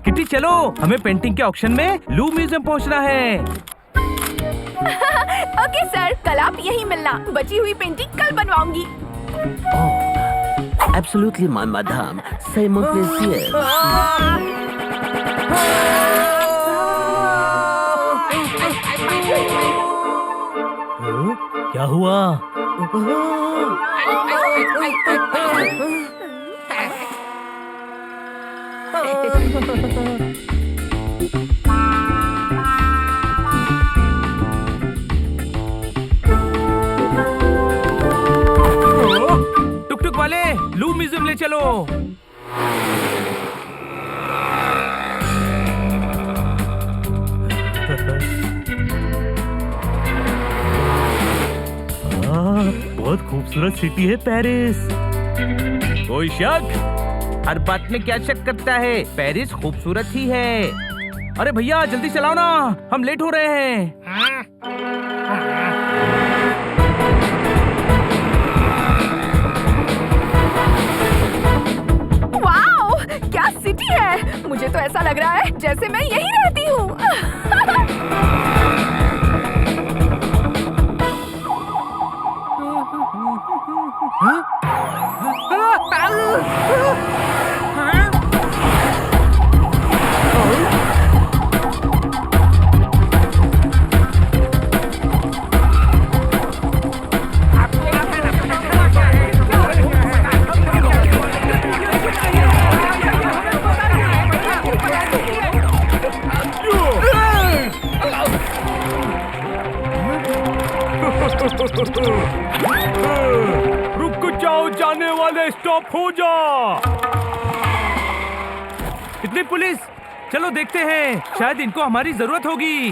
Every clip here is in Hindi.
किटी चलो, हमें पेंटिंग के ऑक्शन में लू म्यूजियम पहुंचना है। ओके सर, कल आप यहीं मिलना। बची हुई पेंटिंग कल बनवाऊंगी। Absolutely, my madam. Say mon plaisir. क्या हुआ? टुक टुक वाले, लू म्यूजियम ले चलो। बहुत खूबसूरत सिटी है पेरिस। कोई शक? हर बात में क्या शक करता है? पेरिस खूबसूरत ही है। अरे भैया जल्दी चलाओ ना, हम लेट हो रहे हैं। वाओ, क्या सिटी है! मुझे तो ऐसा लग रहा है जैसे मैं यहीं रहती हूँ। रुक जाओ, जाने वाले, स्टॉप हो जा। इतनी पुलिस, चलो देखते हैं, शायद इनको हमारी जरूरत होगी।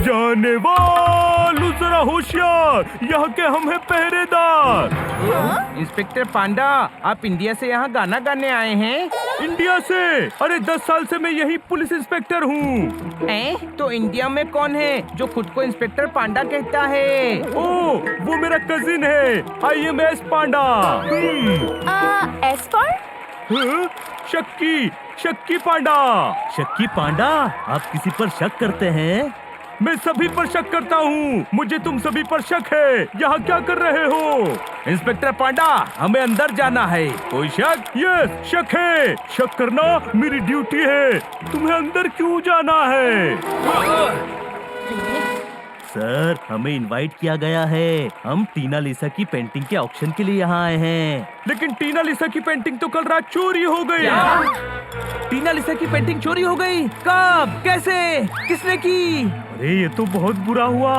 जाने वालों जरा होशियार, यहाँ के हम हैं पहरेदार। इंस्पेक्टर पांडा, आप इंडिया से यहाँ गाना गाने आए हैं? इंडिया से? अरे 10 साल से मैं यही पुलिस इंस्पेक्टर हूँ। तो इंडिया में कौन है जो खुद को इंस्पेक्टर पांडा कहता है? ओह, वो मेरा कजिन है, IMS पांडा। S for? शक्की, शक्की पांडा। शक्की पांडा, आप किसी पर शक करते हैं? मैं सभी पर शक करता हूँ। मुझे तुम सभी पर शक है। यहाँ क्या कर रहे हो? इंस्पेक्टर पांडा, हमें अंदर जाना है। कोई शक? यस, शक है। शक करना मेरी ड्यूटी है। तुम्हें अंदर क्यों जाना है? सर, हमें इनवाइट किया गया है। हम टीना लिसा की पेंटिंग के ऑक्शन के लिए यहाँ आए हैं। लेकिन टीना लिसा की पेंटिंग तो कल रात चोरी हो गई। टीना लिसा की पेंटिंग चोरी हो गई? कब? कैसे? किसने की? अरे ये तो बहुत बुरा हुआ।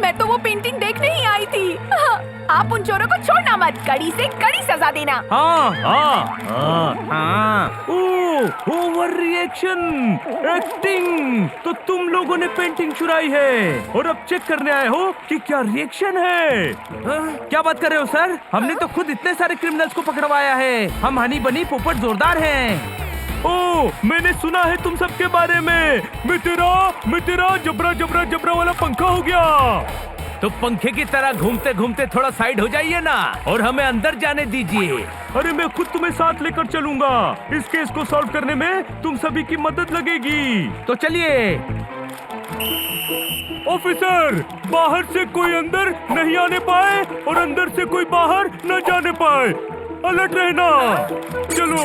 मैं तो वो पेंटिंग देखने ही आई थी। आप उन चोरों को छोड़ना मत, कड़ी से कड़ी सजा देना। हाँ हाँ हाँ हाँ। Over reaction, acting. तो तुम लोगों ने पेंटिंग चुराई है और अब चेक करने आए हो कि क्या रिएक्शन है? क्या बात कर रहे हो सर? हमने तो खुद इतने सारे क्रिमिनल्स को पकड़वाया है। हम हनी बनी पोपट जोरदार हैं। ओह, मैंने सुना है तुम सबके बारे में। मैं तेरा जबरा जबरा जबरा वाला पंखा हो गया। तो पंखे की तरह घूमते घूमते थोड़ा साइड हो जाइए ना और हमें अंदर जाने दीजिए। अरे मैं खुद तुम्हें साथ लेकर चलूंगा। इस केस को सॉल्व करने में तुम सभी की मदद लगेगी। तो चलिए। ऑफिसर, बाहर से कोई अंदर नहीं आने पाए और अंदर से कोई बाहर न जाने पाए। अलर्ट रहना। चलो।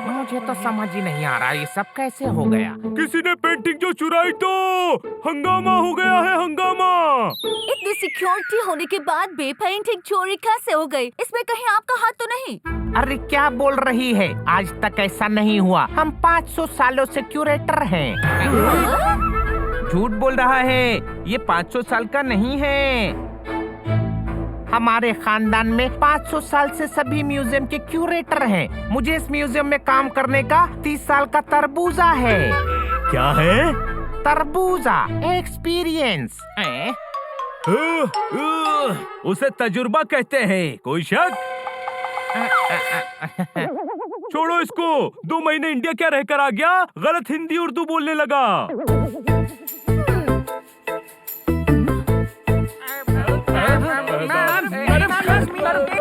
मुझे तो समझ ही नहीं आ रहा ये सब कैसे हो गया। किसी ने पेंटिंग जो चुराई तो हंगामा हो गया है, हंगामा। इतनी सिक्योरिटी होने के बाद भी पेंटिंग चोरी कैसे हो गई? इसमें कहीं आपका हाथ तो नहीं? अरे क्या बोल रही है? आज तक ऐसा नहीं हुआ। हम 500 सालों से क्यूरेटर हैं। झूठ बोल रहा है, ये 500 साल का नहीं है। हमारे खानदान में 500 साल से सभी म्यूजियम के क्यूरेटर हैं। मुझे इस म्यूजियम में काम करने का 30 साल का तरबूजा है। क्या है? तरबूजा एक्सपीरियंस। उसे तजुर्बा कहते हैं। कोई शक? छोड़ो इसको। 2 महीने इंडिया क्या रहकर आ गया, गलत हिंदी उर्दू बोलने लगा।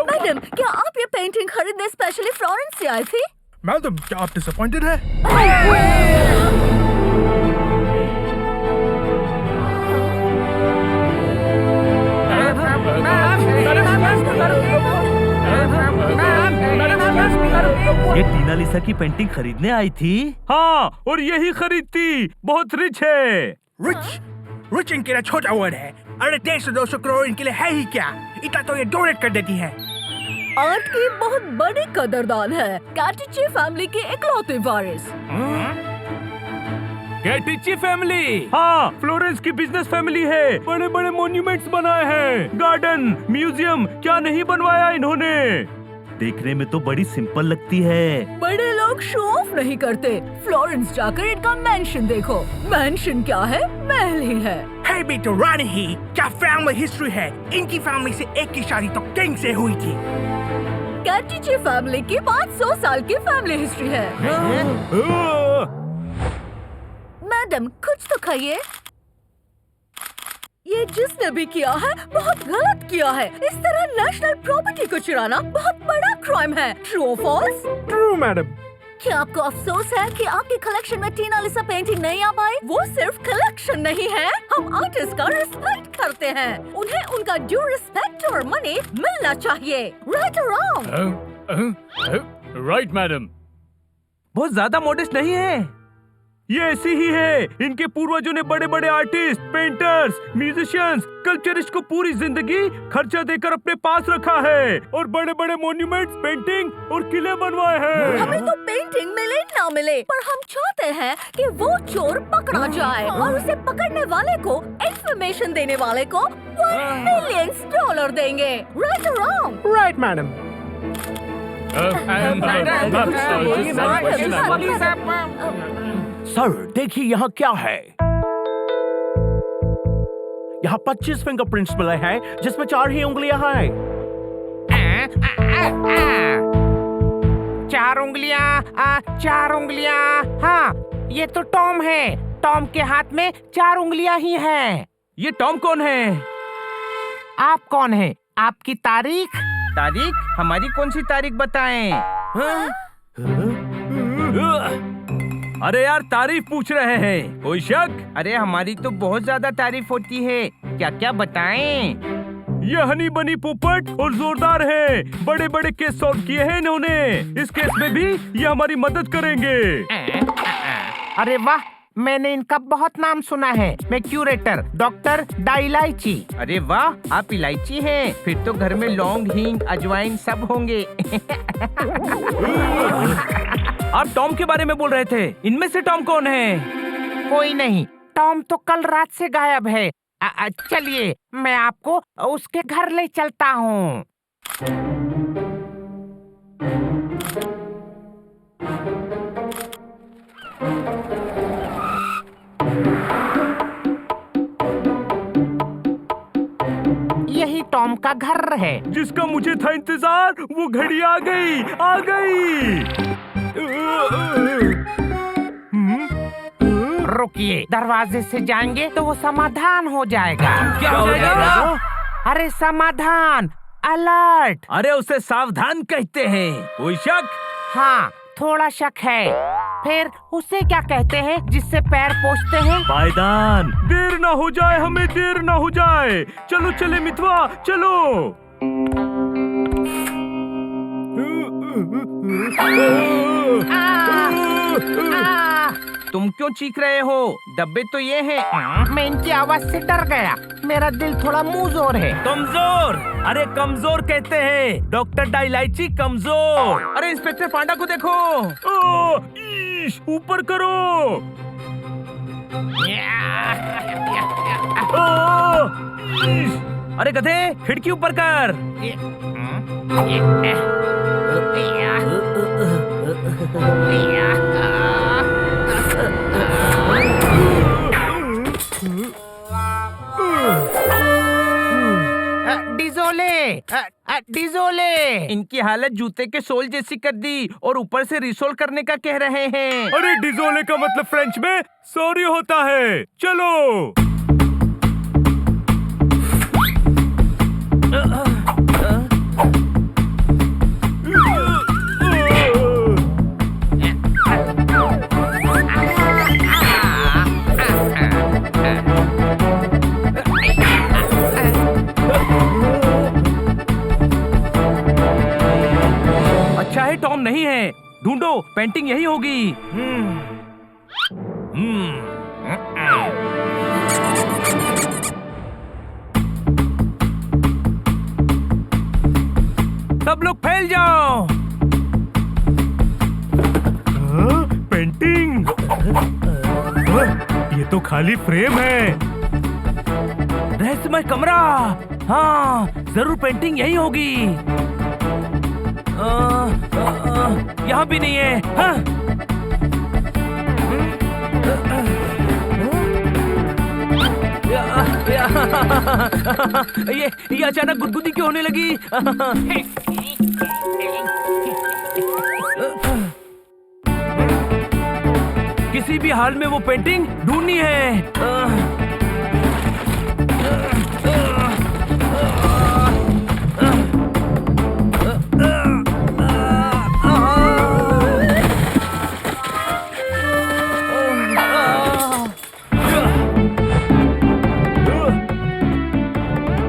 मैडम, क्या आप ये पेंटिंग खरीदने स्पेशली फ्लोरेंस से आई थी? मैडम, क्या आप डिसअपॉइंटेड है? ये टीना लिसा की पेंटिंग खरीदने आई थी। हाँ, और यही खरीदती। बहुत रिच है। रिच इनके लिए छोटा वर्ड है। अरे 150-200 करोड़ इनके लिए है ही क्या? इतना तो ये डोनेट कर देती है। आर्ट की बहुत बड़ी कदरदान है। कैटिची फैमिली के इकलौते वारिस। कैटिची फैमिली? हाँ, फ्लोरेंस की बिजनेस फैमिली है। बड़े बड़े मॉन्यूमेंट्स बनाए हैं, गार्डन, म्यूजियम, क्या नहीं बनवाया इन्होंने। देखने में तो बड़ी सिंपल लगती है। बड़े लोग शो ऑफ नहीं करते। फ्लोरेंस जाकर इनका मैंशन देखो। मैंशन क्या है? महल ही है। है भी तो रानी ही। क्या फैमिली हिस्ट्री है। इनकी फैमिली से एक की शादी तो किंग से हुई थी। कैटिची फैमिली की 500 साल की फैमिली हिस्ट्री है। मैडम, कुछ तो खाइए। ये जिसने भी किया है बहुत गलत किया है। इस तरह नेशनल प्रॉपर्टी को चुराना बहुत बड़ा क्राइम है। ट्रू और फॉल्स? True madam. क्या आपको अफसोस है कि आपकी कलेक्शन में टीना लिसा पेंटिंग नहीं आ पाई? वो सिर्फ कलेक्शन नहीं है, हम आर्टिस्ट का रिस्पेक्ट करते हैं। उन्हें उनका ड्यू रिस्पेक्ट और मनी मिलना चाहिए। राइट और रॉन्ग? Right madam. बहुत ज्यादा मॉडेस्ट नहीं है। ये ऐसी ही है। इनके पूर्वजों ने बड़े बड़े आर्टिस्ट, पेंटर्स, म्यूजिशियंस, कल्चरिस्ट को पूरी जिंदगी खर्चा देकर अपने पास रखा है और बड़े बड़े मॉन्यूमेंट्स, पेंटिंग और किले बनवाए हैं। हमें तो पेंटिंग मिले ना मिले, पर हम चाहते हैं कि वो चोर पकड़ा जाए और उसे पकड़ने वाले को, इंफॉर्मेशन देने वाले को $1 मिलियन देंगे। राइट और रॉन्ग? Right madam. सर, देखिए यहाँ क्या है। यहाँ 25 फिंगरप्रिंट्स मिले हैं, जिसमें 4 ही उंगलियां हैं। 4 उंगलियां, 4 उंगलियां। हाँ, ये तो टॉम है। टॉम के हाथ में 4 उंगलियां ही हैं। ये टॉम कौन है? आप कौन है? आपकी तारीख? तारीख? हमारी कौन सी तारीख बताएं? अरे यार, तारीफ पूछ रहे हैं। कोई शक? अरे हमारी तो बहुत ज्यादा तारीफ होती है। क्या क्या बताएं? ये हनी बनी पोपट और जोरदार है। बड़े बड़े केस सॉल्व किए हैं इन्होंने। इस केस में भी ये हमारी मदद करेंगे। अरे वाह, मैंने इनका बहुत नाम सुना है। मैं क्यूरेटर डॉक्टर डाइलाइची। अरे वाह, आप इलायची हैं। फिर तो घर में लौंग, हींग, अजवाइन सब होंगे। आप टॉम के बारे में बोल रहे थे। इनमें से टॉम कौन है? कोई नहीं, टॉम तो कल रात से गायब है। चलिए, मैं आपको उसके घर ले चलता हूँ। यही टॉम का घर है। जिसका मुझे था इंतजार, वो घड़ी आ गई, आ गई। रुकिए, दरवाजे से जाएंगे तो वो समाधान हो जाएगा। क्या हो जाएगा? अरे समाधान, अलर्ट। अरे उसे सावधान कहते हैं। कोई शक? हाँ, थोड़ा शक है। फिर उसे क्या कहते हैं जिससे पैर पोंछते हैं? पायदान। देर ना हो जाए, हमें देर ना हो जाए। चलो चले मितवा, चलो। तुम क्यों चीख रहे हो? डब्बे तो ये हैं। मैं इनकी आवाज से डर गया। मेरा दिल थोड़ा मुंहजोर है। कमजोर? अरे कमजोर कहते हैं, डॉक्टर डाइलाइची कमजोर। अरे इंस्पेक्टर पांडा को देखो। ईश, ऊपर करो। अरे गधे, खिड़की ऊपर कर। डिजोले, इनकी हालत जूते के सोल जैसी कर दी और ऊपर से रिसोल करने का कह रहे हैं। अरे डिजोले का मतलब फ्रेंच में सॉरी होता है। चलो। अच्छा है टॉम नहीं है, ढूंढो, पेंटिंग यही होगी। सब लोग फैल जाओ। पेंटिंग, ये तो खाली फ्रेम है। रहस्यमय कमरा, हाँ जरूर पेंटिंग यही होगी। यहाँ भी नहीं है। हाँ? ये अचानक गुदगुदी क्यों होने लगी? किसी भी हाल में वो पेंटिंग ढूंढनी है।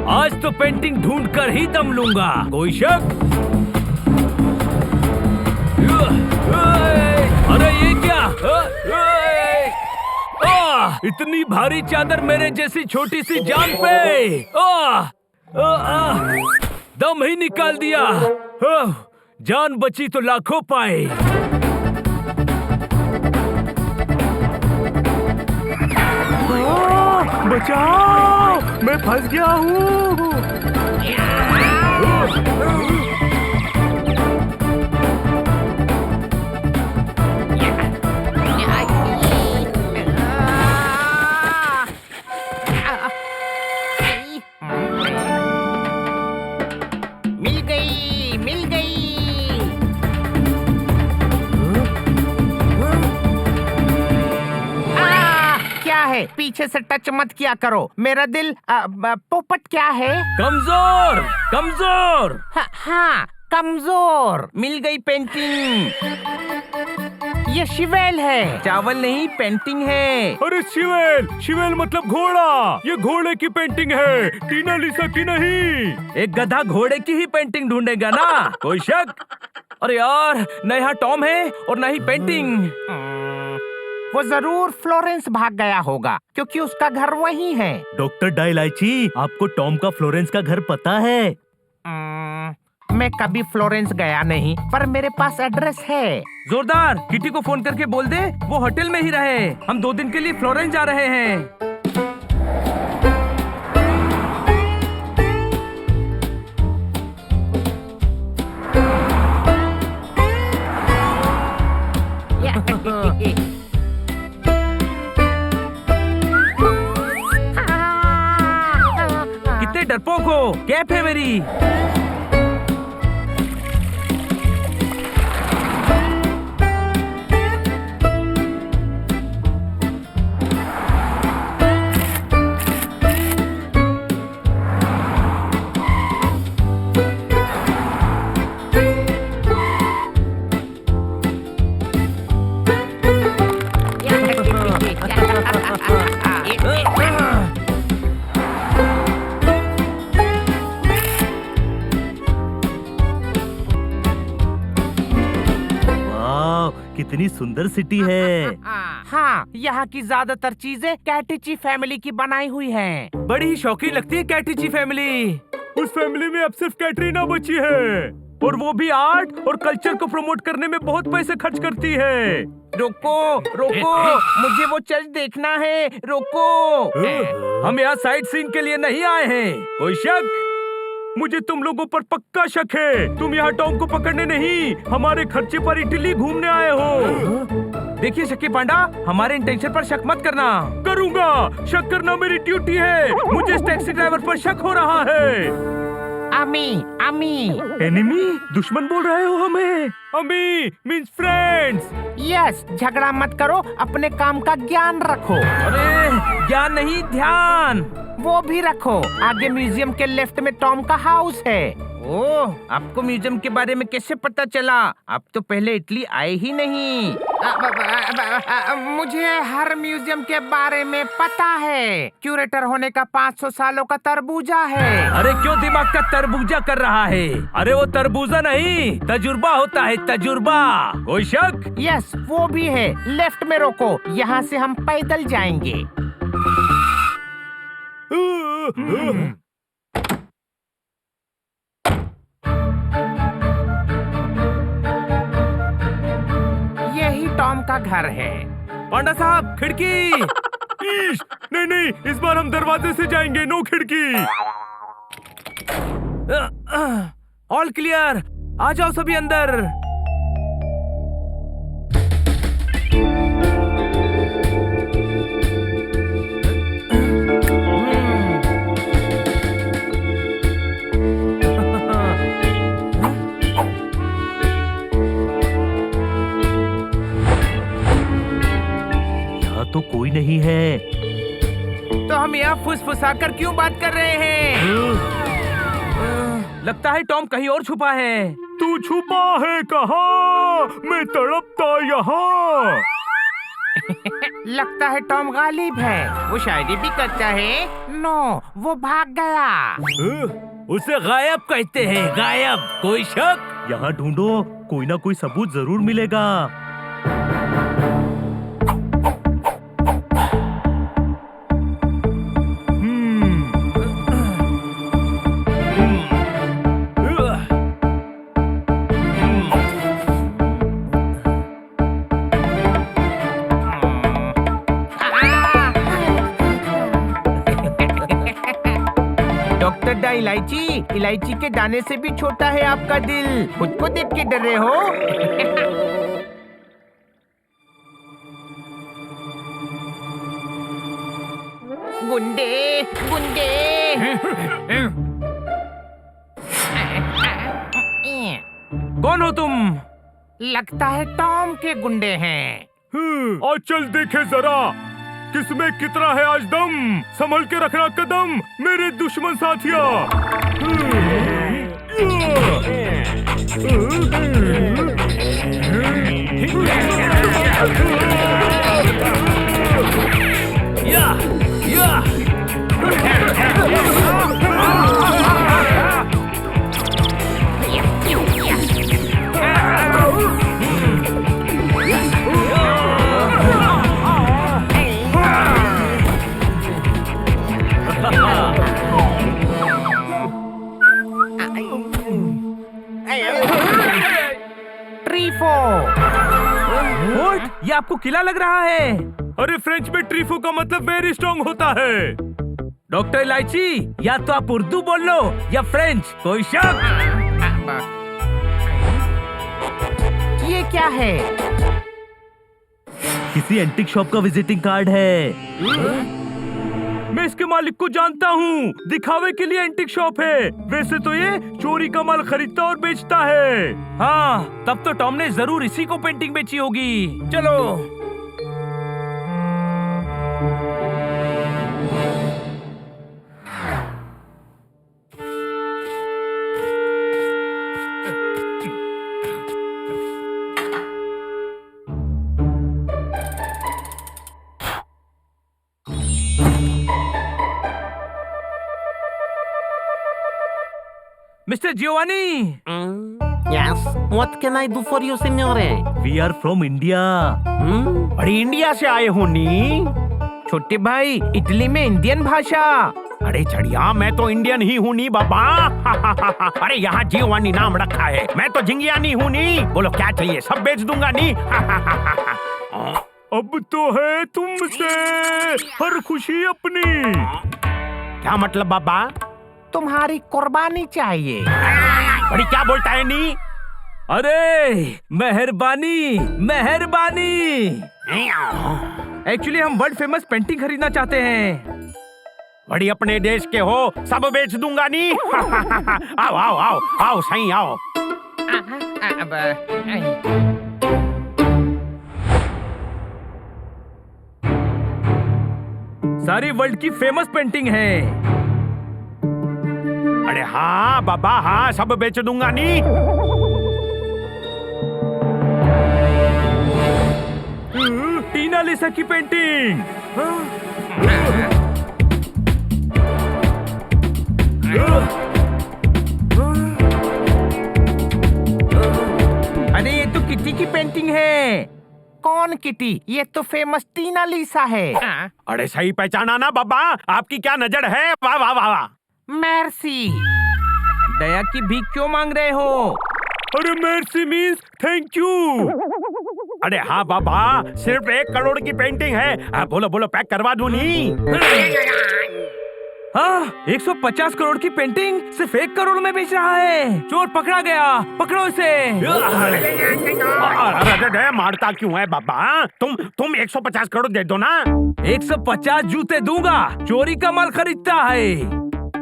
आज तो पेंटिंग ढूंढ कर ही दम लूंगा। कोई शक? अरे ये क्या? इतनी भारी चादर मेरे जैसी छोटी सी जान पे। दम ही निकाल दिया। जान बची तो लाखों पाए। बचाओ, मैं फंस गया हूँ। मिल गई, मिल गई। क्या है? पीछे से टच मत किया करो। मेरा दिल पोपट क्या है? कमजोर, कमजोर। हाँ, कमजोर। मिल गई पेंटिंग। ये शिवेल है, चावल नहीं पेंटिंग है। अरे शिवेल, शिवेल मतलब घोड़ा। ये घोड़े की पेंटिंग है, टीना लिसा की नहीं। एक गधा घोड़े की ही पेंटिंग ढूंढेगा ना? कोई शक? अरे यार, न यहाँ टॉम है और न ही पेंटिंग। वो जरूर फ्लोरेंस भाग गया होगा क्योंकि उसका घर वही है। डॉक्टर डायलाइची, आपको टॉम का फ्लोरेंस का घर पता है? मैं कभी फ्लोरेंस गया नहीं, पर मेरे पास एड्रेस है। जोरदार, किटी को फोन करके बोल दे वो होटल में ही रहे। हम 2 दिन के लिए फ्लोरेंस जा रहे हैं। कितने डरपोक हो, कैप है मेरी। कितनी सुंदर सिटी है। हाँ, यहाँ की ज्यादातर चीजें कैटिची फैमिली की बनाई हुई हैं। बड़ी ही शौकीन लगती है कैटिची फैमिली। उस फैमिली में अब सिर्फ कैटरीना बची है और वो भी आर्ट और कल्चर को प्रमोट करने में बहुत पैसे खर्च करती है। रोको रोको, मुझे वो चर्च देखना है, रोको। हम यहाँ साइट सीइंग के लिए नहीं आए हैं। कोई शक? मुझे तुम लोगों पर पक्का शक है। तुम यहाँ टॉम को पकड़ने नहीं, हमारे खर्चे पर इटली घूमने आए हो। देखिए शक्की पांडा, हमारे इंटेंशन पर शक मत करना। करूँगा, शक करना मेरी ड्यूटी है। मुझे इस टैक्सी ड्राइवर पर शक हो रहा है। अमी एनिमी? दुश्मन बोल रहे हो हमें? अमी मीन्स फ्रेंड्स। यस, झगड़ा मत करो, अपने काम का ज्ञान रखो। अरे ज्ञान नहीं, ध्यान। वो भी रखो। आगे म्यूजियम के लेफ्ट में टॉम का हाउस है। ओह, आपको म्यूजियम के बारे में कैसे पता चला? आप तो पहले इटली आए ही नहीं। मुझे हर म्यूजियम के बारे में पता है। क्यूरेटर होने का 500 सालों का तरबूजा है। अरे क्यों दिमाग का तरबूजा कर रहा है? अरे वो तरबूजा नहीं, तजुर्बा होता है, तजुर्बा। कोई शक? यस, वो भी है। लेफ्ट में रोको, यहाँ से हम पैदल जाएंगे। यही टॉम का घर है। पांडा साहब, खिड़की। नहीं नहीं, इस बार हम दरवाजे से जाएंगे, नो खिड़की। ऑल क्लियर, आ जाओ सभी अंदर। तो कोई नहीं है। तो हम यहाँ फुसफुसाकर क्यों बात कर रहे हैं? लगता है टॉम कहीं और छुपा है। तू छुपा है कहाँ? मैं तड़पता यहाँ। लगता है टॉम गालिब है। वो शायरी भी करता है। नो, वो भाग गया। उसे गायब कहते हैं, गायब। कोई शक? यहाँ ढूंढो, कोई ना कोई सबूत जरूर मिलेगा। डॉक्टर इलायची के दाने से भी छोटा है आपका दिल। खुद को देख के डर रहे हो? गुंडे गुंडे। कौन हो तुम? लगता है टॉम के गुंडे हैं। और चल देखे जरा, किसमें कितना है आज दम। संभल के रखना कदम, मेरे दुश्मन साथिया। ट्रीफो। ये आपको किला लग रहा है? अरे फ्रेंच में ट्रीफो का मतलब वेरी स्ट्रॉन्ग होता है। डॉक्टर इलायची, या तो आप उर्दू बोल लो या फ्रेंच। कोई शक? ये क्या है? किसी एंटीक शॉप का विजिटिंग कार्ड है। मैं इसके मालिक को जानता हूँ, दिखावे के लिए एंटीक शॉप है। वैसे तो ये चोरी का माल खरीदता और बेचता है। हाँ, तब तो टॉम ने जरूर इसी को पेंटिंग बेची होगी। चलो। Mr. Giovanni! Yes, what can I do for you, signore? We are from India. अरे इंडिया से आए हो नी? छोटे भाई, इटली में इंडियन भाषा। अरे चढ़िया, मैं तो इंडियन ही हूँ नी बाबा। अरे यहाँ जियोवानी नाम रखा है, मैं तो झिंगिया नहीं हूँ नी। बोलो क्या चाहिए, सब बेच दूंगा नी। अब तो है तुमसे हर खुशी अपनी। क्या मतलब बाबा? तुम्हारी कुर्बानी चाहिए। बड़ी क्या बोलता है नी? अरे मेहरबानी मेहरबानी। एक्चुअली हम वर्ल्ड फेमस पेंटिंग खरीदना चाहते हैं। बड़ी अपने देश के हो, सब बेच दूंगा नी। आओ आओ आओ आओ सही आओ। सारी वर्ल्ड की फेमस पेंटिंग है। अरे हाँ बाबा हाँ, सब बेच दूंगा नी। टीना लिसा की पेंटिंग। अरे ये तो किटी की पेंटिंग है। कौन किटी? ये तो फेमस टीना लिसा है। अरे सही पहचाना ना बाबा, आपकी क्या नजर है। वाह वाह वाह वाह। मेर्सी। दया की भीख क्यों मांग रहे हो? अरे मेर्सी मीन्स थैंक यू। अरे हाँ बाबा, सिर्फ 1 करोड़ की पेंटिंग है। बोलो बोलो पैक करवा दूं नी। हाँ, 150 करोड़ की पेंटिंग सिर्फ 1 करोड़ में बेच रहा है। चोर पकड़ा गया, पकड़ो इसे। अरे मारता क्यों है बाबा? तुम 150 करोड़ दे दो ना। 150 जूते दूंगा। चोरी का माल खरीदता है।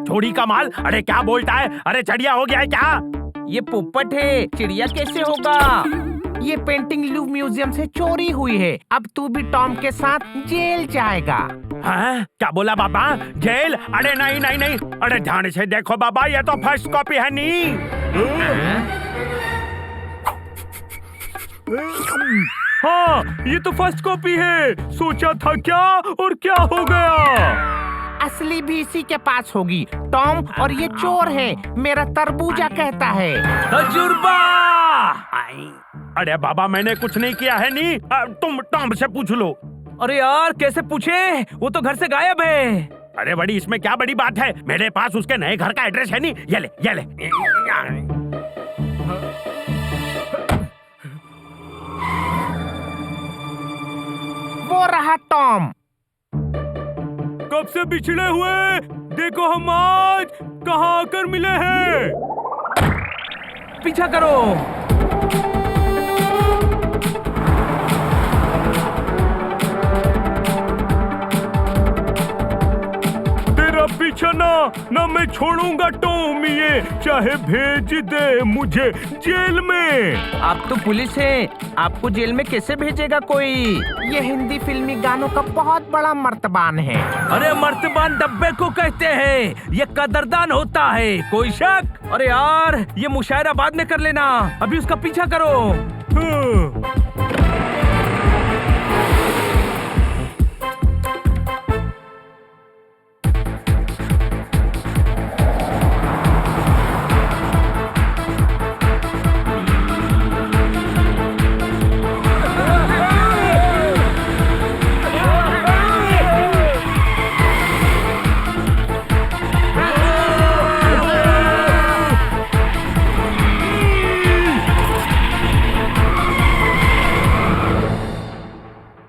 चोरी का माल? अरे क्या बोलता है? अरे चढ़िया हो गया है क्या? ये पोपट है, चिड़िया कैसे होगा? ये पेंटिंग लूव म्यूजियम से चोरी हुई है। अब तू भी टॉम के साथ जेल जाएगा। हाँ? क्या बोला बाबा? जेल? अरे नहीं नहीं नहीं। अरे ध्यान से देखो बाबा, ये तो फर्स्ट कॉपी है नी। हाँ, ये तो फर्स्ट कॉपी है। सोचा था क्या और क्या हो गया। असली भी इसी के पास होगी। टॉम और ये चोर है, मेरा तरबूजा कहता है। तजुर्बा। अरे बाबा मैंने कुछ नहीं किया है नी। तुम टॉम से पूछ लो। अरे यार कैसे पूछे, वो तो घर से गायब है। अरे बड़ी इसमें क्या बड़ी बात है, मेरे पास उसके नए घर का एड्रेस है नी। ये ले ये ले। वो रहा टॉम। कब से बिछड़े हुए, देखो हम आज कहाँ आकर मिले हैं। पीछा करो। तेरा पीछा ना मैं छोड़ूंगा टॉम, ये चाहे भेज दे मुझे जेल में। आप तो पुलिस है, आपको जेल में कैसे भेजेगा कोई? ये हिंदी फिल्मी गानों का बहुत बड़ा मर्तबान है। अरे मर्तबान डब्बे को कहते हैं, ये कदरदान होता है। कोई शक? अरे यार ये मुशायरा बाद में कर लेना, अभी उसका पीछा करो।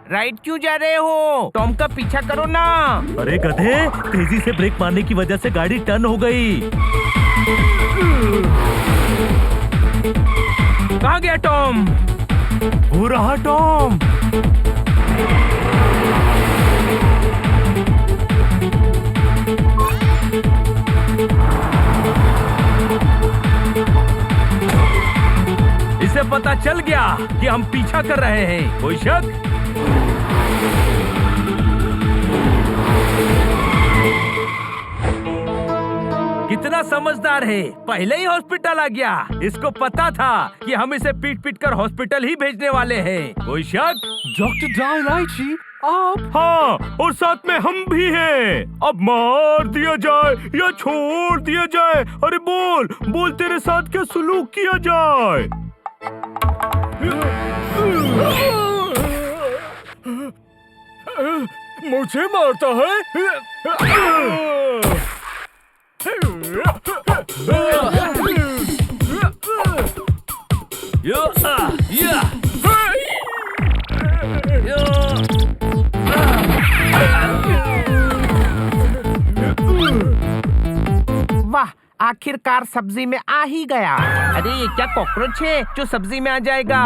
राइट क्यों जा रहे हो? टॉम का पीछा करो ना। अरे गधे, तेजी से ब्रेक मारने की वजह से गाड़ी टर्न हो गई। कहाँ गया टॉम? वो रहा टॉम। इसे पता चल गया कि हम पीछा कर रहे हैं। कोई शक? कितना समझदार है, पहले ही हॉस्पिटल आ गया। इसको पता था कि हम इसे पीट पीट कर हॉस्पिटल ही भेजने वाले हैं। कोई शक? डॉक्टर डायलाइची आप? हाँ, और साथ में हम भी हैं। अब मार दिया जाए या छोड़ दिया जाए? अरे बोल बोल, तेरे साथ क्या सुलूक किया जाए? मुझे मारता है? आखिरकार सब्जी में आ ही गया। अरे ये क्या कॉकरोच है जो सब्जी में आ जाएगा?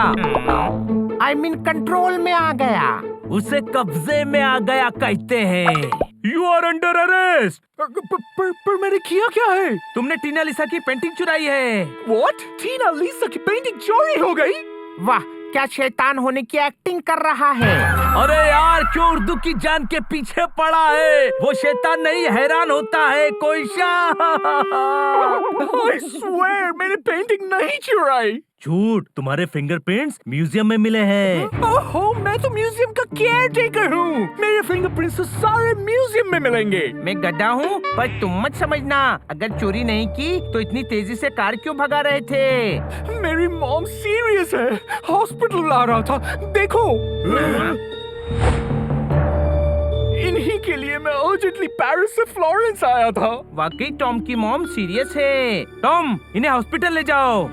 I mean कंट्रोल में आ गया। उसे कब्जे में आ गया कहते हैं। You are under arrest. पर मैंने किया क्या है? तुमने टीना लिसा की पेंटिंग चुराई है। What? टीना लिसा की पेंटिंग चोरी हो गई? वाह, क्या शैतान होने की एक्टिंग कर रहा है। अरे यार, क्यों उर्दू की जान के पीछे पड़ा है? वो शैतान नहीं, हैरान होता है कोई I swear मैंने पेंटिंग नहीं चुराई। झूठ, तुम्हारे फिंगरप्रिंट्स म्यूजियम में मिले हैं। ओहो, मैं तो म्यूजियम का केयरटेकर हूँ। मेरे फिंगरप्रिंट्स तो सारे म्यूजियम में मिलेंगे। मैं गधा हूँ, पर तुम मत समझना। अगर चोरी नहीं की तो इतनी तेजी से कार क्यों भगा रहे थे? मेरी मॉम सीरियस है, हॉस्पिटल ला रहा था। देखो, इन्हीं के लिए मैं अर्जेंटली पेरिस से फ्लोरेंस आया था। वाकई टॉम की मॉम सीरियस है। टॉम, इन्हें हॉस्पिटल ले जाओ।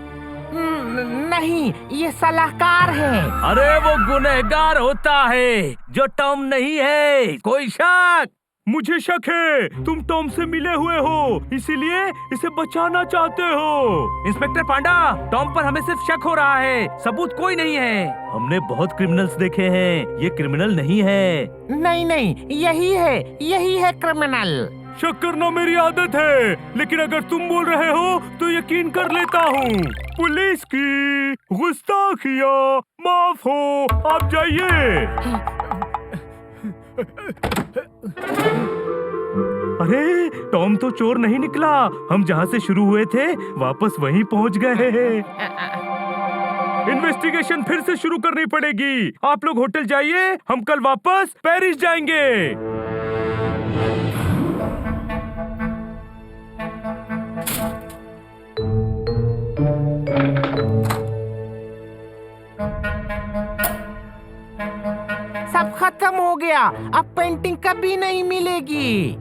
नहीं, ये सलाहकार है। अरे वो गुनहगार होता है जो टॉम नहीं है। कोई शक? मुझे शक है तुम टॉम से मिले हुए हो, इसीलिए इसे बचाना चाहते हो। इंस्पेक्टर पांडा, टॉम पर हमें सिर्फ शक हो रहा है, सबूत कोई नहीं है। हमने बहुत क्रिमिनल्स देखे हैं, ये क्रिमिनल नहीं है। नहीं, यही है क्रिमिनल। शक करना मेरी आदत है, लेकिन अगर तुम बोल रहे हो तो यकीन कर लेता हूँ। पुलिस की गुस्ताखियाँ माफ हो, आप जाइए। अरे टॉम तो चोर नहीं निकला, हम जहाँ से शुरू हुए थे वापस वहीं पहुँच गए। इन्वेस्टिगेशन फिर से शुरू करनी पड़ेगी। आप लोग होटल जाइए, हम कल वापस पेरिस जाएंगे। सब खत्म हो गया, अब पेंटिंग कभी नहीं मिलेगी।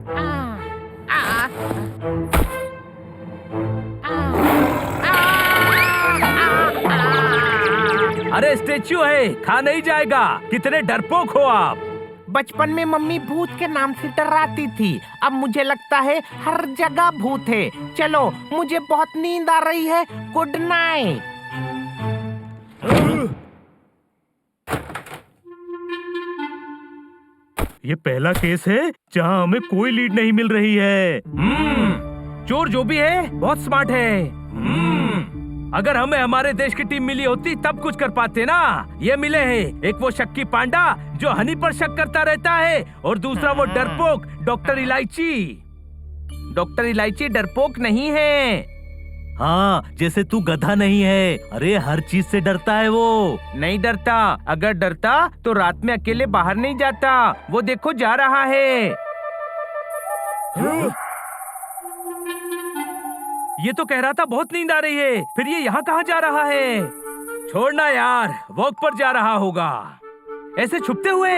अरे स्टेच्यू है, खा नहीं जाएगा। कितने डरपोक हो आप। बचपन में मम्मी भूत के नाम से डराती थी, अब मुझे लगता है हर जगह भूत है। चलो, मुझे बहुत नींद आ रही है। Good night. ये पहला केस है जहाँ हमें कोई लीड नहीं मिल रही है। चोर जो भी है बहुत स्मार्ट है। अगर हमें हमारे देश की टीम मिली होती तब कुछ कर पाते ना। ये मिले हैं, एक वो शक्की पांडा जो हनी पर शक करता रहता है, और दूसरा वो डरपोक डॉक्टर इलायची। डॉक्टर इलायची डरपोक नहीं है। हाँ, जैसे तू गधा नहीं है। अरे हर चीज से डरता है वो। नहीं डरता, अगर डरता तो रात में अकेले बाहर नहीं जाता। वो देखो जा रहा है। ये तो कह रहा था बहुत नींद आ रही है, फिर ये यहाँ कहाँ जा रहा है? छोड़ना यार, वॉक पर जा रहा होगा ऐसे छुपते हुए।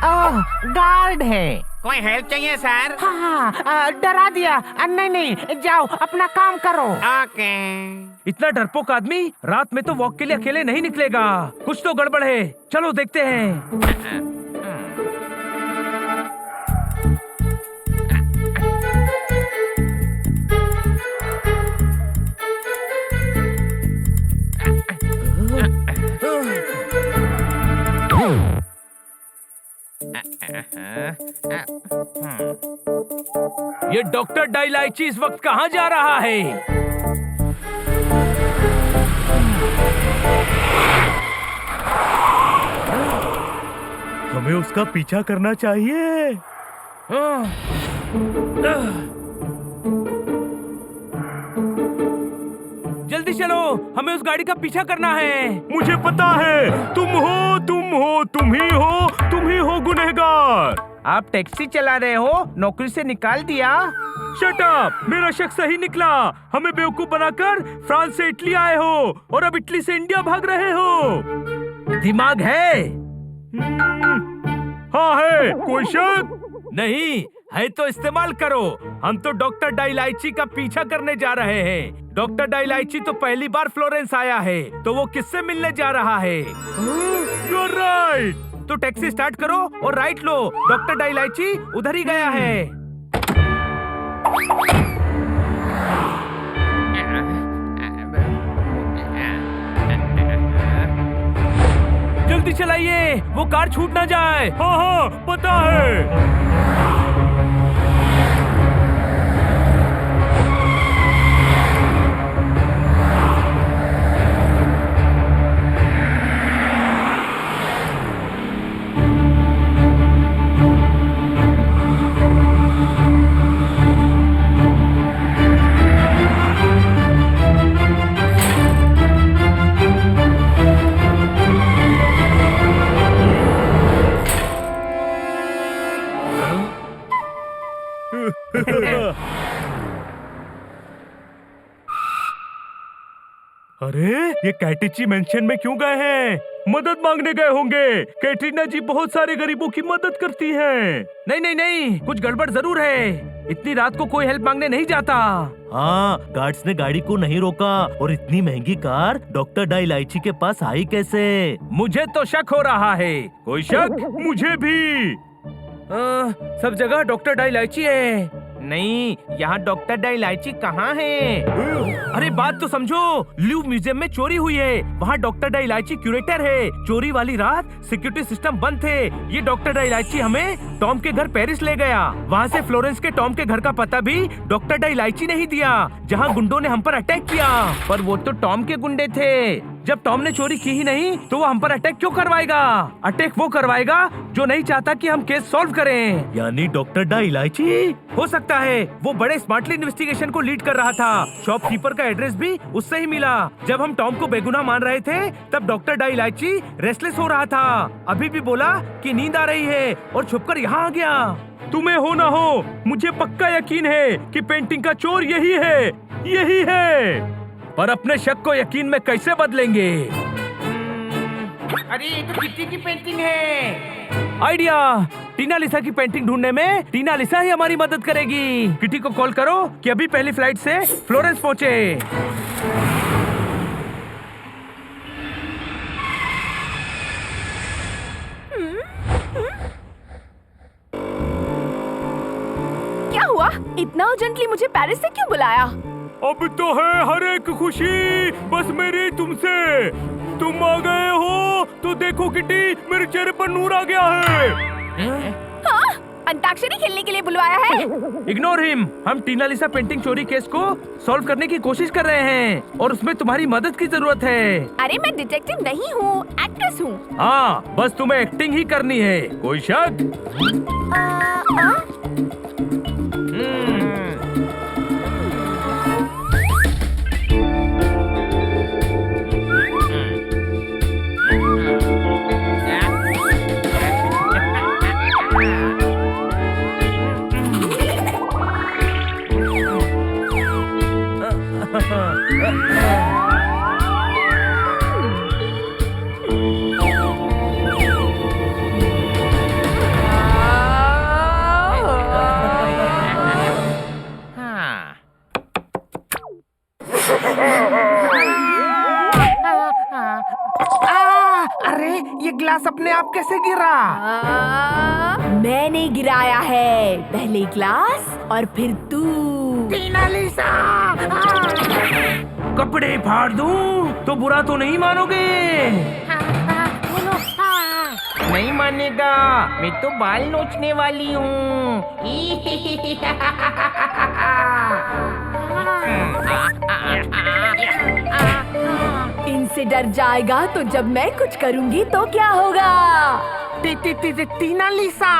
ओह, गार्ड है। कोई हेल्प चाहिए सर? हाँ, डरा दिया। नहीं, जाओ अपना काम करो। ओके। इतना डरपोक आदमी रात में तो वॉक के लिए अकेले नहीं निकलेगा। कुछ तो गड़बड़ है, चलो देखते हैं। ये डॉक्टर डाइलाइची इस वक्त कहाँ जा रहा है? हमें उसका पीछा करना चाहिए। जल्दी चलो, हमें उस गाड़ी का पीछा करना है। मुझे पता है, तुम ही हो गुनहगार। आप टैक्सी चला रहे हो, नौकरी से निकाल दिया। शट अप, मेरा शक सही निकला। हमें बेवकूफ बनाकर फ्रांस से इटली आए हो और अब इटली से इंडिया भाग रहे हो। दिमाग है? हाँ है। कोई शक? नहीं है तो इस्तेमाल करो। हम तो डॉक्टर डाइलाइची का पीछा करने जा रहे हैं। डॉक्टर डाइलाइची तो पहली बार फ्लोरेंस आया है, तो वो किससे मिलने जा रहा है? You're right. तो टैक्सी स्टार्ट करो और राइट लो। डॉक्टर डाइलाइची उधर ही गया है। जल्दी चलाइए, वो कार छूट ना जाए। हाँ हाँ पता है। अरे ये कैटिची मेंशन में क्यों गए हैं? मदद मांगने गए होंगे। कैटरीना जी बहुत सारे गरीबों की मदद करती हैं। नहीं नहीं नहीं, कुछ गड़बड़ जरूर है। इतनी रात को कोई हेल्प मांगने नहीं जाता। हाँ, गार्ड्स ने गाड़ी को नहीं रोका और इतनी महंगी कार डॉक्टर डाइलाइची के पास आई कैसे? मुझे तो शक हो रहा है। कोई शक? मुझे भी। सब जगह डॉक्टर डाइलाइची है। नहीं, यहाँ डॉक्टर डाइलाइची कहाँ है? अरे बात तो समझो, लूव म्यूजियम में चोरी हुई है। वहाँ डॉक्टर डाइलाइची क्यूरेटर है। चोरी वाली रात सिक्योरिटी सिस्टम बंद थे। ये डॉक्टर डाइलाइची हमें टॉम के घर पेरिस ले गया। वहाँ से फ्लोरेंस के टॉम के घर का पता भी डॉक्टर डाइलाइची ने ही दिया, जहाँ गुंडों ने हम पर अटैक किया। पर वो तो टॉम के गुंडे थे। जब टॉम ने चोरी की ही नहीं तो वो हम पर अटैक क्यों करवाएगा? अटैक वो करवाएगा जो नहीं चाहता कि हम केस सॉल्व करें। यानी डॉक्टर डाइलाइची? हो सकता है, वो बड़े स्मार्टली इन्वेस्टिगेशन को लीड कर रहा था। शॉपकीपर का एड्रेस भी उससे ही मिला। जब हम टॉम को बेगुनाह मान रहे थे तब डॉक्टर डाइलाइची रेस्टलेस हो रहा था। अभी भी बोला कि नींद आ रही है और छुपकर यहाँ आ गया। तुम्हें हो ना हो, मुझे पक्का यकीन है कि पेंटिंग का चोर यही है, यही है। पर अपने शक को यकीन में कैसे बदलेंगे? अरे ये तो किट्टी की पेंटिंग है। आइडिया! टीना लिसा की पेंटिंग ढूंढने में टीना लिसा ही हमारी मदद करेगी। किटी को कॉल करो कि अभी पहली फ्लाइट से फ्लोरेंस पहुंचे। क्या हुआ? इतना अर्जेंटली मुझे पेरिस से क्यों बुलाया? अब तो है हर एक खुशी बस मेरी तुमसे। तुम आ गए हो तो देखो किटी, मेरे चेहरे पर नूर आ गया है। हाँ? अंताक्षरी खेलने के लिए बुलवाया है? Ignore him. हम टीना लिसा पेंटिंग चोरी केस को सॉल्व करने की कोशिश कर रहे हैं और उसमें तुम्हारी मदद की जरूरत है। अरे मैं डिटेक्टिव नहीं हूँ, एक्ट्रेस हूँ। हाँ, बस तुम्हें एक्टिंग ही करनी है। कोई शक? अरे ये गिलास अपने आप कैसे गिरा? मैंने गिराया है। पहले ग्लास और फिर तू। टीना लिसा! कपड़े फाड़ दूं तो बुरा तो नहीं मानोगे? नहीं मानेगा, मैं तो बाल नोचने वाली हूँ। इनसे डर जाएगा तो जब मैं कुछ करूंगी तो क्या होगा? टीना लिसा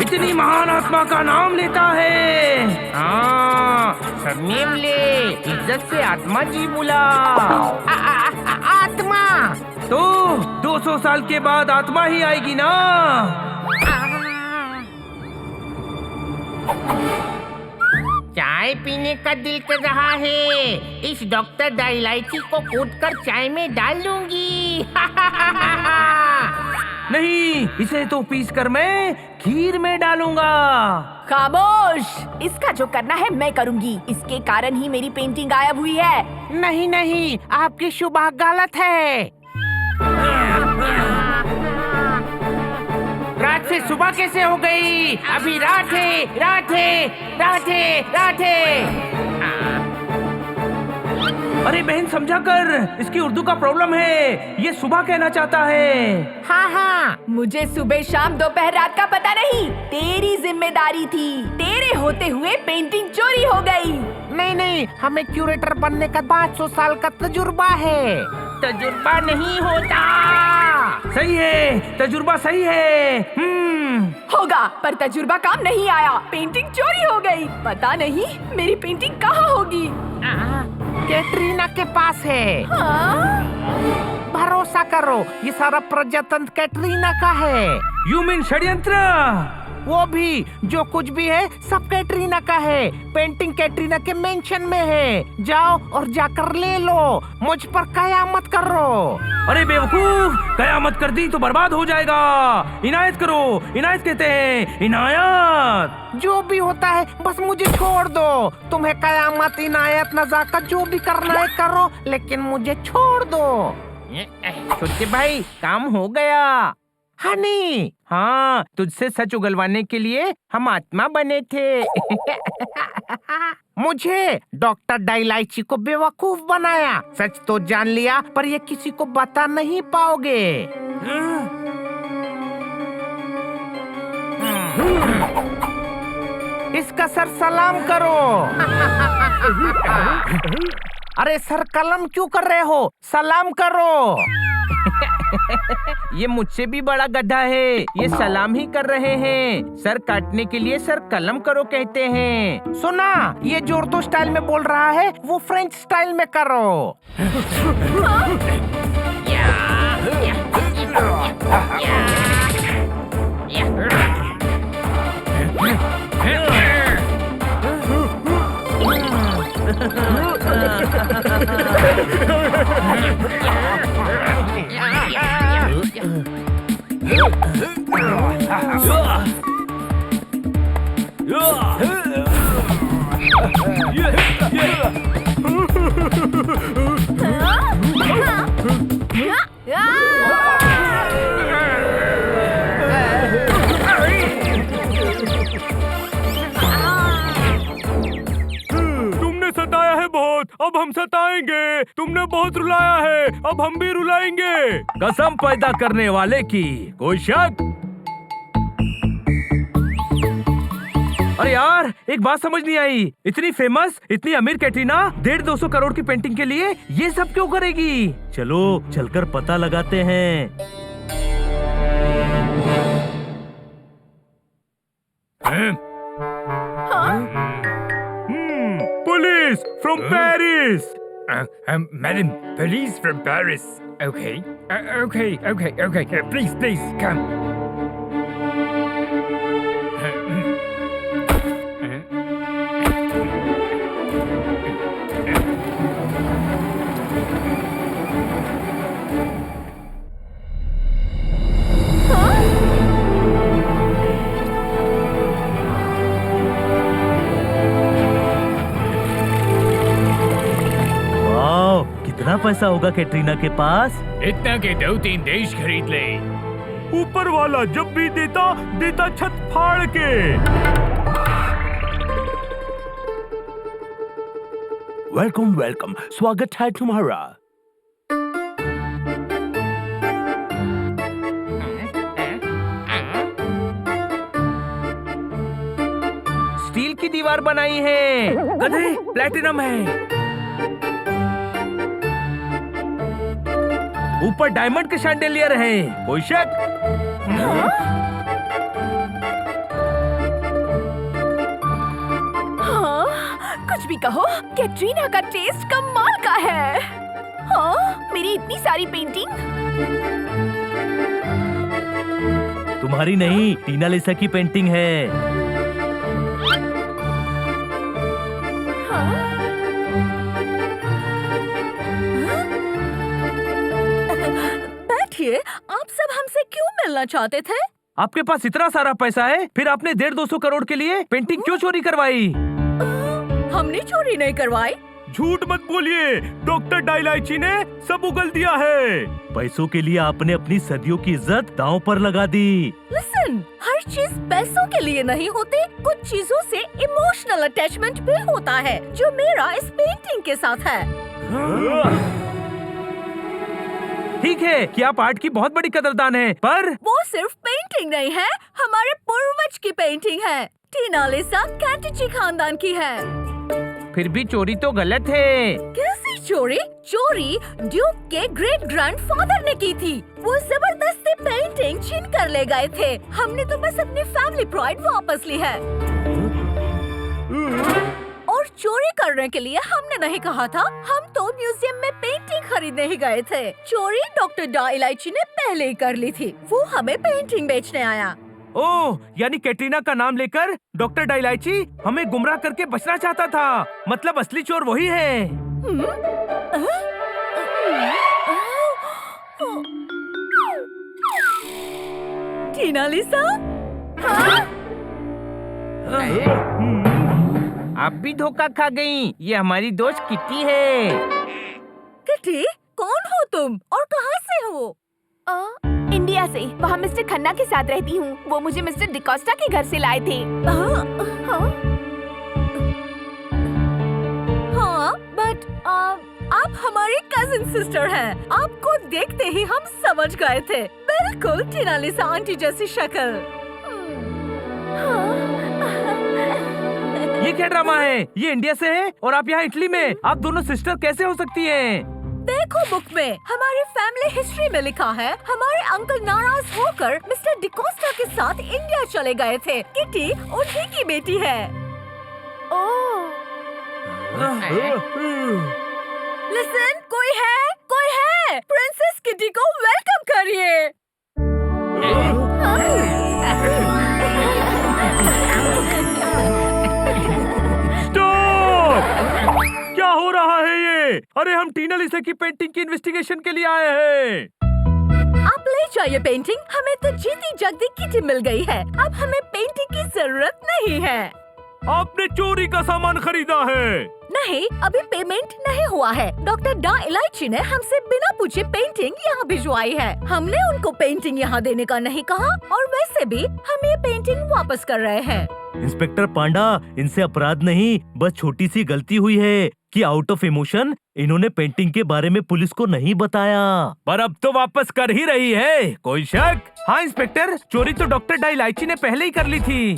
इतनी महान आत्मा का नाम लेता है। हाँ, सरनेम ले, इज्जत से आत्मा जी बुला। आत्मा तो 200 साल के बाद आत्मा ही आएगी ना। चाय पीने का दिल कर रहा है। इस डॉक्टर डाइलाइची को कूटकर चाय में डाल दूंगी। नहीं, इसे तो पीस कर मैं खीर में डालूंगा। खामोश! इसका जो करना है मैं करूंगी। इसके कारण ही मेरी पेंटिंग गायब हुई है। नहीं नहीं, आपकी शुभ गलत है। रात से सुबह कैसे हो गई? अभी रात है, रात है, रात है, रात है। अरे बहन समझा कर, इसकी उर्दू का प्रॉब्लम है, ये सुबह कहना चाहता है। हाँ हाँ, मुझे सुबह शाम दोपहर रात का पता नहीं, तेरी जिम्मेदारी थी। तेरे होते हुए पेंटिंग चोरी हो गई। नहीं नहीं, हमें क्यूरेटर बनने का 500 साल का तजुर्बा है। तजुर्बा नहीं होता। सही है, तजुर्बा सही है। होगा, पर तजुर्बा काम नहीं आया। पेंटिंग चोरी हो गई। पता नहीं मेरी पेंटिंग कहाँ होगी। कैटरीना के पास है। हाँ? भरोसा करो, ये सारा प्रजातंत्र कैटरीना का है। यू मीन षड्यंत्र? वो भी, जो कुछ भी है सब कैटरीना का है। पेंटिंग कैटरीना के मेंशन में है। जाओ और जाकर ले लो, मुझ पर कयामत करो। अरे बेवकूफ, कयामत कर दी तो बर्बाद हो जाएगा। इनायत करो, इनायत कहते हैं, इनायत। जो भी होता है बस मुझे छोड़ दो। तुम्हें कयामत, इनायत, नजाकत जो भी करना है करो, लेकिन मुझे छोड़ दो। छोटे भाई, काम हो गया। हनी, हाँ, तुझसे सच उगलवाने के लिए हम आत्मा बने थे। मुझे डॉक्टर डाइलाइची को बेवकूफ बनाया। सच तो जान लिया, पर ये किसी को बता नहीं पाओगे। इसका सर सलाम करो। अरे सर कलम क्यों कर रहे हो? सलाम करो। ये मुझसे भी बड़ा गधा है, ये सलाम ही कर रहे हैं। सर काटने के लिए सर कलम करो कहते हैं। सुना, ये जो उर्दू स्टाइल में बोल रहा है वो फ्रेंच स्टाइल में करो। तुमने सताया है बहुत, अब हम सताएंगे। तुमने बहुत रुलाया है, अब हम भी रुलाएंगे। कसम पैदा करने वाले की, कोई शक? अरे यार, एक बात समझ नहीं आई। इतनी फेमस, इतनी अमीर कैटरीना 150 करोड़ की पेंटिंग के लिए ये सब क्यों करेगी? चलो चलकर पता लगाते हैं। Police from Paris. Madam, police from Paris. Okay. Okay. Please, come. कितना पैसा होगा कैटरीना के पास? इतना के 2-3 देश खरीद ले। ऊपर वाला जब भी देता छत फाड़ के। वेलकम, स्वागत है तुम्हारा। स्टील की दीवार बनाई है। गधे, प्लेटिनम है। ऊपर डायमंड के शैंडेलियर हैं। कोई शक? हाँ, कुछ भी कहो, कैटरीना का टेस्ट कमाल का है। हाँ, मेरी इतनी सारी पेंटिंग। तुम्हारी नहीं, टीनालिसा की पेंटिंग है। हाँ? बैठिए, आप सब हमसे क्यों मिलना चाहते थे? आपके पास इतना सारा पैसा है, फिर आपने 150 करोड़ के लिए पेंटिंग क्यों चोरी करवाई? हमने चोरी नहीं करवाई। झूठ मत बोलिए, डॉक्टर डाइलाइची ने सब उगल दिया है। पैसों के लिए आपने अपनी सदियों की इज्जत दांव पर लगा दी। लिसन, हर चीज पैसों के लिए नहीं होती, कुछ चीजों से इमोशनल अटैचमेंट भी होता है, जो मेरा इस पेंटिंग के साथ है। ठीक है कि आप आर्ट की बहुत बड़ी कदरदान हैं, पर वो सिर्फ पेंटिंग नहीं है, हमारे पूर्वज की पेंटिंग है। टीना लिसा कैटिची खानदान की है। फिर भी चोरी तो गलत है। कैसी चोरी? चोरी ड्यूक के ग्रेट ग्रैंडफादर ने की थी। वो जबरदस्ती पेंटिंग छीन कर ले गए थे। हमने तो बस अपनी फैमिली प्राइड वापस ली है। और चोरी करने के लिए हमने नहीं कहा था, हम तो म्यूजियम में पेंटिंग खरीदने ही गए थे। चोरी डॉक्टर डाइलाइची ने पहले ही कर ली थी। वो हमें पेंटिंग बेचने आया। ओह, यानी कैटरीना का नाम लेकर डॉक्टर डाइलाइची हमें गुमराह करके बचना चाहता था। मतलब असली चोर वही है। टीना लिसा, आप भी धोखा खा गई। ये हमारी दोस्त किटी है। किटी, कौन हो तुम और कहाँ से हो? इंडिया से। वहाँ मिस्टर खन्ना के साथ रहती हूँ। वो मुझे मिस्टर डिकोस्टा के घर से लाए थे। हाँ, बट आप हमारी कजिन सिस्टर हैं। आपको देखते ही हम समझ गए थे। बिल्कुल टीना लिसा आंटी जैसी शक्ल। ये क्या ड्रामा है? ये इंडिया से है और आप यहाँ इटली में। आप दोनों सिस्टर कैसे हो सकती हैं? देखो बुक में, हमारी फैमिली हिस्ट्री में लिखा है, हमारे अंकल नाराज होकर मिस्टर डिकोस्टा के साथ इंडिया चले गए थे। किटी उन्हीं की बेटी है। ओह, लिसन, कोई है? प्रिंसेस किटी को वेलकम करिए। क्या हो रहा है ये? अरे हम टीना लिसा की पेंटिंग की इन्वेस्टिगेशन के लिए आए हैं। आप ले जाइए पेंटिंग। हमें तो जीती जागती किटी मिल गई है। अब हमें पेंटिंग की जरूरत नहीं है। आपने चोरी का सामान खरीदा है। नहीं, अभी पेमेंट नहीं हुआ है। डॉक्टर डाइलाइची ने हमसे बिना पूछे पेंटिंग यहाँ भिजवाई है। हमने उनको पेंटिंग यहाँ देने का नहीं कहा और वैसे भी हम ये पेंटिंग वापस कर रहे हैं। इंस्पेक्टर पांडा, इनसे अपराध नहीं, बस छोटी सी गलती हुई है कि आउट ऑफ इमोशन इन्होंने पेंटिंग के बारे में पुलिस को नहीं बताया। पर अब तो वापस कर ही रही है, कोई शक? हाँ इंस्पेक्टर, चोरी तो डॉक्टर डाइलाइची ने पहले ही कर ली थी।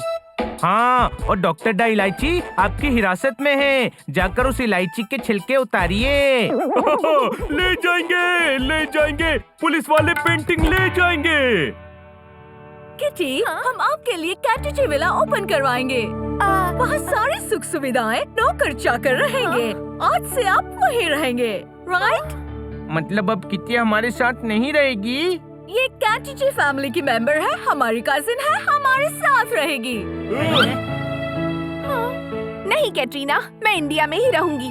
हाँ, और डॉक्टर डाइलाइची आपकी हिरासत में है। जाकर उस इलायची के छिलके उतारिए। ले जाएंगे, पुलिस वाले पेंटिंग ले जाएंगे। किटी, हम आपके लिए कैटिची विला ओपन करवाएंगे। वहाँ सारी सुख सुविधाएं नौकर चाकर रहेंगे। आज से आप वहीं रहेंगे, राइट? मतलब अब किटी हमारे साथ नहीं रहेगी? ये कैटिची फैमिली की मेंबर है, हमारी कजिन है, हमारे साथ रहेगी। नहीं कैटरीना, मैं इंडिया में ही रहूंगी।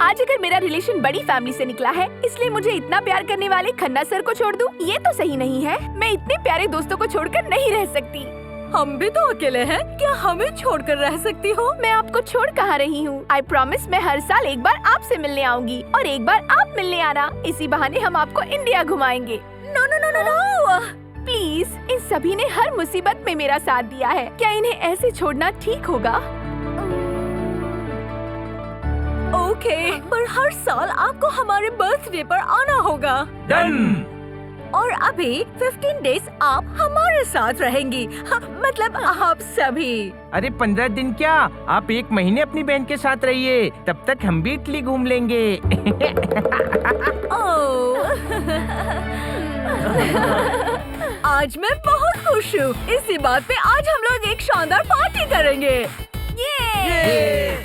आज अगर मेरा रिलेशन बड़ी फैमिली से निकला है, इसलिए मुझे इतना प्यार करने वाले खन्ना सर को छोड़ दूं, ये तो सही नहीं है। मैं इतने प्यारे दोस्तों को छोड़कर नहीं रह सकती। हम भी तो अकेले हैं, क्या हमें छोड़कर रह सकती हो? मैं आपको छोड़ कहाँ रही हूँ। आई प्रॉमिस मैं हर साल एक बार आपसे मिलने आऊंगी और एक बार आप मिलने आना। इसी बहाने हम आपको इंडिया घुमाएंगे। No no no no no, please, इन सभी ने हर मुसीबत में मेरा साथ दिया है। क्या इन्हें ऐसे छोड़ना ठीक होगा? ओके, पर हर साल आपको हमारे बर्थडे पर आना होगा। डन। और अभी 15 डेज आप हमारे साथ रहेंगी। मतलब आप सभी। अरे 15 दिन क्या, आप 1 महीने अपनी बहन के साथ रहिए, तब तक हम भी इटली घूम लेंगे। ओह, आज मैं बहुत खुश हूँ। इसी बात पे आज हम लोग एक शानदार पार्टी करेंगे। ये